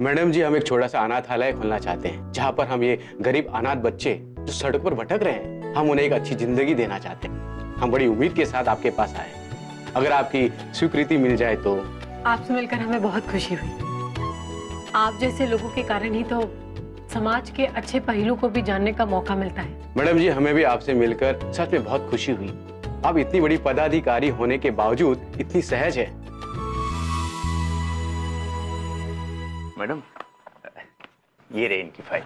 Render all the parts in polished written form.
Madam जी, हम एक छोटा सा अनाथालय खोलना चाहते हैं, जहाँ पर हम ये गरीब अनाथ बच्चे जो सड़क पर भटक रहे हैं, हम उन्हें एक अच्छी जिंदगी देना चाहते हैं। हम बड़ी उम्मीद के साथ आपके पास आए। अगर आपकी स्वीकृति मिल जाए तो। आपसे मिलकर हमें बहुत खुशी हुई। आप जैसे लोगों के कारण ही तो समाज के अच्छे पहलू को भी जानने का मौका मिलता है। मैडम जी, हमें भी आपसे मिलकर सच में बहुत खुशी हुई। आप इतनी बड़ी पदाधिकारी होने के बावजूद इतनी सहज है। मैडम, ये रही इनकी फाइल।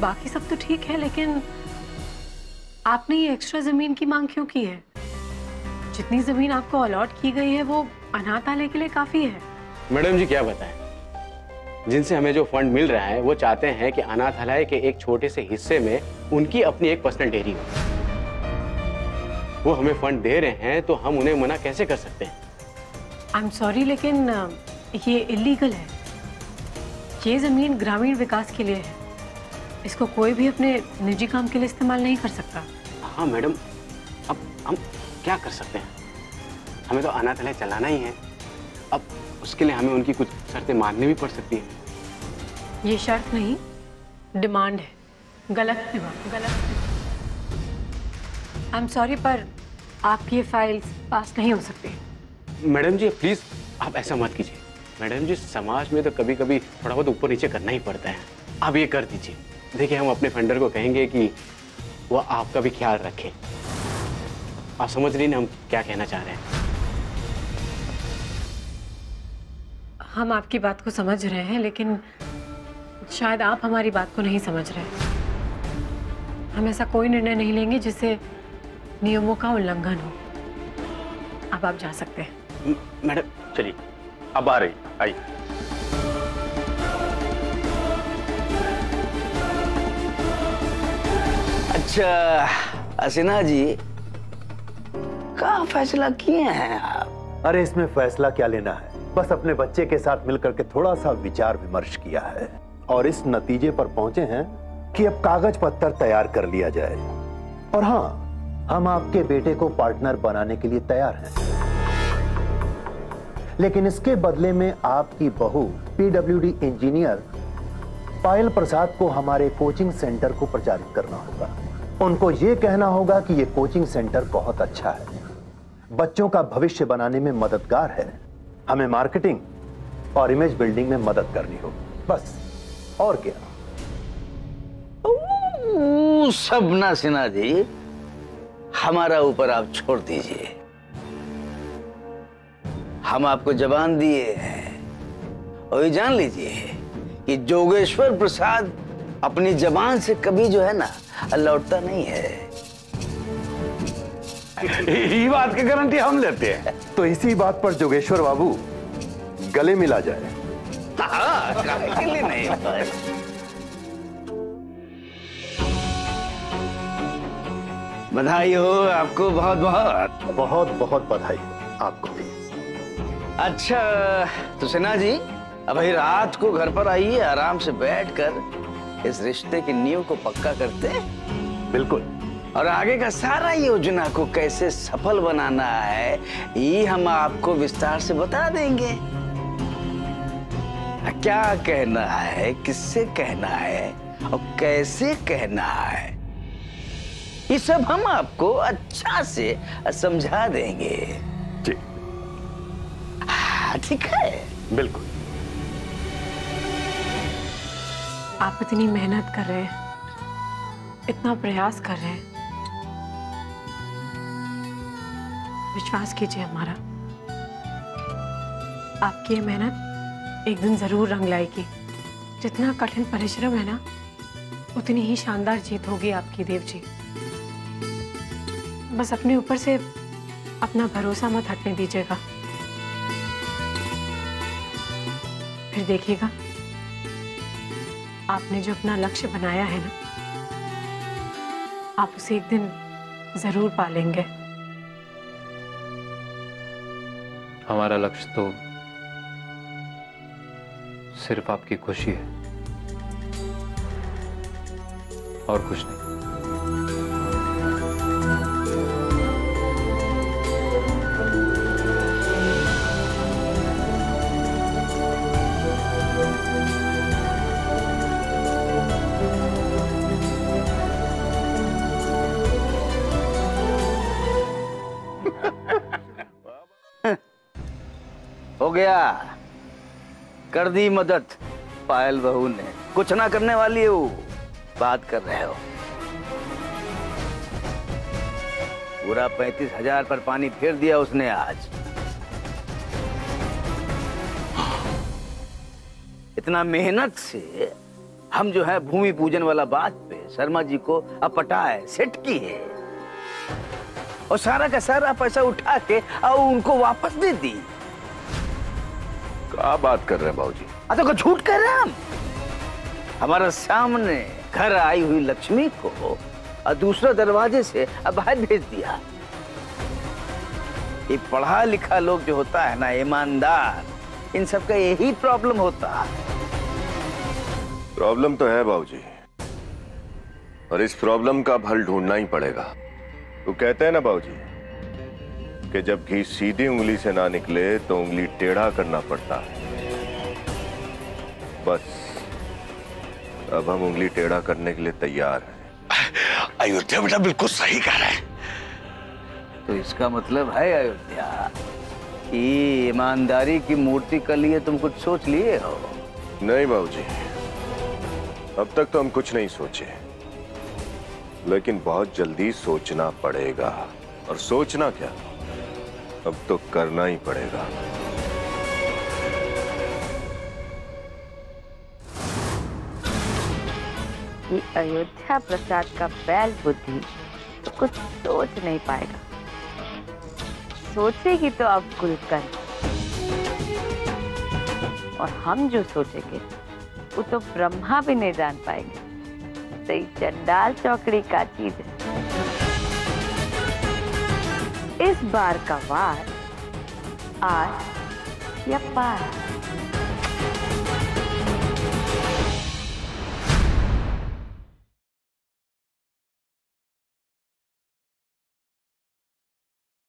बाकी सब तो ठीक है, लेकिन आपने ये एक्स्ट्रा जमीन की मांग क्यों की है? जितनी जमीन आपको अलॉट की गई है वो अनाथालय के लिए काफी है। मैडम जी, क्या बताएं, जिनसे हमें जो फंड मिल रहा है वो चाहते हैं कि अनाथालय के एक छोटे से हिस्से में उनकी अपनी एक पर्सनल डेयरी हो। वो हमें फंड दे रहे हैं तो हम उन्हें मना कैसे कर सकते हैं? आई एम सॉरी, लेकिन ये इलीगल है। ये जमीन ग्रामीण विकास के लिए है। इसको कोई भी अपने निजी काम के लिए इस्तेमाल नहीं कर सकता। हाँ मैडम, अब हम क्या कर सकते हैं? हमें तो अनाथालय चलाना ही है। अब उसके लिए हमें उनकी कुछ शर्तें माननी भी पड़ सकती है। ये शर्त नहीं, डिमांड है। गलत डिमांड, गलत। आई एम सॉरी, पर आपकी ये फाइल्स पास नहीं हो सकती। मैडम जी, प्लीज आप ऐसा मत कीजिए। मैडम जी, समाज में तो कभी कभी थोड़ा बहुत ऊपर नीचे करना ही पड़ता है। आप ये कर दीजिए। देखिए, हम अपने फंडर को कहेंगे कि वो आपका भी ख्याल रखें। आप समझ रही ना हम क्या कहना चाह रहे हैं? हम आपकी बात को समझ रहे हैं, लेकिन शायद आप हमारी बात को नहीं समझ रहे। हम ऐसा कोई निर्णय नहीं लेंगे जिससे नियमों का उल्लंघन हो। अब आप जा सकते हैं। मैडम चलिए, अब आ रही, आइए। अच्छा हसीना जी, क्या फैसला किए हैं आप? अरे इसमें फैसला क्या लेना है, बस अपने बच्चे के साथ मिलकर के थोड़ा सा विचार विमर्श किया है और इस नतीजे पर पहुंचे हैं कि अब कागज पत्तर तैयार कर लिया जाए। और हाँ, हम आपके बेटे को पार्टनर बनाने के लिए तैयार हैं, लेकिन इसके बदले में आपकी बहू पीडब्ल्यूडी इंजीनियर पायल प्रसाद को हमारे कोचिंग सेंटर को प्रचारित करना होगा। उनको यह कहना होगा कि यह कोचिंग सेंटर बहुत अच्छा है, बच्चों का भविष्य बनाने में मददगार है। हमें मार्केटिंग और इमेज बिल्डिंग में मदद करनी होगी, बस। और क्या? सब ना सिन्हा जी, हमारा ऊपर आप छोड़ दीजिए। हम आपको जबान दिए हैं और ये जान लीजिए कि जोगेश्वर प्रसाद अपनी जबान से कभी जो है ना लौटता नहीं है। ये बात की गारंटी हम लेते हैं। तो इसी बात पर जोगेश्वर बाबू गले मिला जाए। हाँ, के लिए नहीं। बधाई हो आपको, बहुत बहुत बहुत बहुत बधाई आपको भी। अच्छा तो सिन्हा जी, अब ही रात को घर पर आइए, आराम से बैठकर इस रिश्ते की नींव को पक्का करते हैं। बिल्कुल। और आगे का सारा योजना को कैसे सफल बनाना है ये हम आपको विस्तार से बता देंगे। क्या कहना है, किससे कहना है और कैसे कहना है, ये सब हम आपको अच्छा से समझा देंगे। जी ठीक है। बिल्कुल। आप इतनी मेहनत कर रहे हैं, इतना प्रयास कर रहे हैं, विश्वास कीजिए हमारा, आपकी ये मेहनत एक दिन जरूर रंग लाएगी। जितना कठिन परिश्रम है ना, उतनी ही शानदार जीत होगी आपकी देव जी। बस अपने ऊपर से अपना भरोसा मत हटने दीजिएगा। फिर देखिएगा, आपने जो अपना लक्ष्य बनाया है ना, आप उसे एक दिन जरूर पालेंगे। हमारा लक्ष्य तो सिर्फ आपकी खुशी है और कुछ नहीं। हो गया, कर दी मदद पायल बहू ने। कुछ ना करने वाली है वो, बात कर रहे हो। पूरा 35,000 पर पानी फेर दिया उसने आज। इतना मेहनत से हम जो है भूमि पूजन वाला बात पे शर्मा जी को अपटाए सेट की है, और सारा का सारा पैसा उठा के और उनको वापस दे दी। क्या बात कर रहे हैं बाबूजी? तो क्या झूठ कह रहे हैं हम? हमारे सामने घर आई हुई लक्ष्मी को और दूसरे दरवाजे से अब बाहर भेज दिया। ये पढ़ा लिखा लोग जो होता है ना, ईमानदार, इन सब का यही प्रॉब्लम होता है। प्रॉब्लम तो है बाबूजी, और इस प्रॉब्लम का हल ढूंढना ही पड़ेगा। तो कहते हैं ना बाबूजी कि जब घी सीधी उंगली से ना निकले तो उंगली टेढ़ा करना पड़ता है। बस अब हम उंगली टेढ़ा करने के लिए तैयार हैं। अयोध्या बेटा बिल्कुल सही कह रहे हैं। तो इसका मतलब है अयोध्या कि ईमानदारी की मूर्ति के लिए तुम कुछ सोच लिए हो? नहीं बाबूजी, अब तक तो हम कुछ नहीं सोचे, लेकिन बहुत जल्दी सोचना पड़ेगा। और सोचना क्या, अब तो करना ही पड़ेगा। ये अयोध्या प्रसाद का बैल बुद्धि तो कुछ सोच नहीं पाएगा, सोचेगी तो अब गुलकंद, और हम जो सोचेंगे वो तो ब्रह्मा भी नहीं जान पाएंगे। सही चंडाल चौकड़ी का चीज है। इस बार का वार आज या पार।